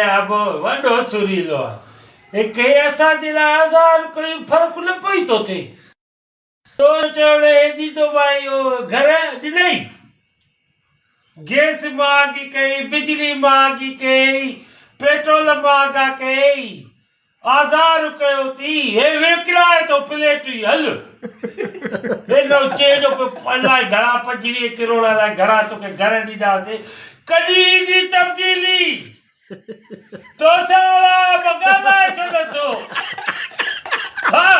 अब वॾो सुरीलो आहे हिकु असांजे लाइ 1000 कोई फ़र्क़ु न पई थो थिए तो चवण हेॾी तो भाई घर ॾिनई गैस महांगी कई बिजली महांगी कई पेट्रोल महांगा कई 1000 कयो थी हे विकिणाए तो प्लेट ई हल हेॾो चए जो अलाए घणा 25 करोड़ अलाए घणा तोखे घर ॾींदासीं कॾहिं जी तब्दीली तो साला ॻाल्हाए छॾो तो हाँ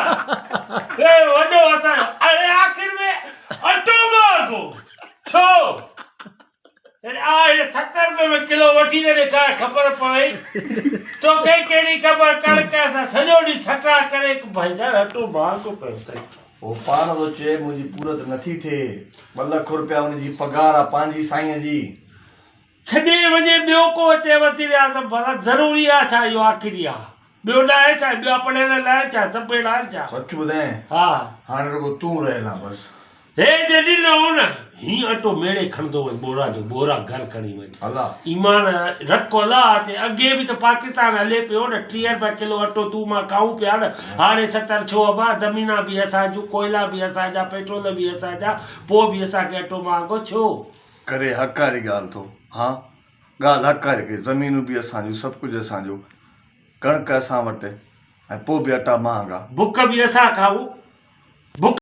हे वॾो असां अरे आख़िर में अटो महांगो छो अरे 70 रुपए में किलो वठी न ॾेखार ख़बर पवे तोखे कहिड़ी ख़बर कणिक असां सॼो ॾींहुं छटा करे भाई यार अटो महांगो पियो अथई वो पाण थो चए मुंहिंजी पूरत नथी थिए 2 लख रुपया हुनजी पगार आहे पंहिंजी साईंअ जी छॾे वञे ॿियो को अचे वधी रहिया त भला ज़रूरी आहे छा इहो आख़िरी आहे ॿियो न आहे छा ॿिया पढ़ियल लाइ छा सभु लाइ छा सच ॿुधाए हा हाणे रुगो तूं रहियल आहे बसि हे जॾहिं न हो न हीअं अटो मेड़े खणंदो वञ बोरा जो बोरा घर खणी वञ अला ईमान रखो अलाह ते अॻे बि त पाकिस्तान हले पियो न 30 रुपया किलो अटो तूं मां खाऊं पिया न हाणे 70 छो अबा ज़मीना बि असांजूं कोयला बि असांजा पेट्रोल बि असांजा पोइ बि असांखे अटो महांगो छो करे हक़ वारी ॻाल्हि थो हा ॻाल्हि हक़ वारी के ज़मीनूं बि असांजूं सभु कुझु असांजो कणिक असां वटि ऐं पोइ बि अटा महांगा बुख बि असां खाऊं बुख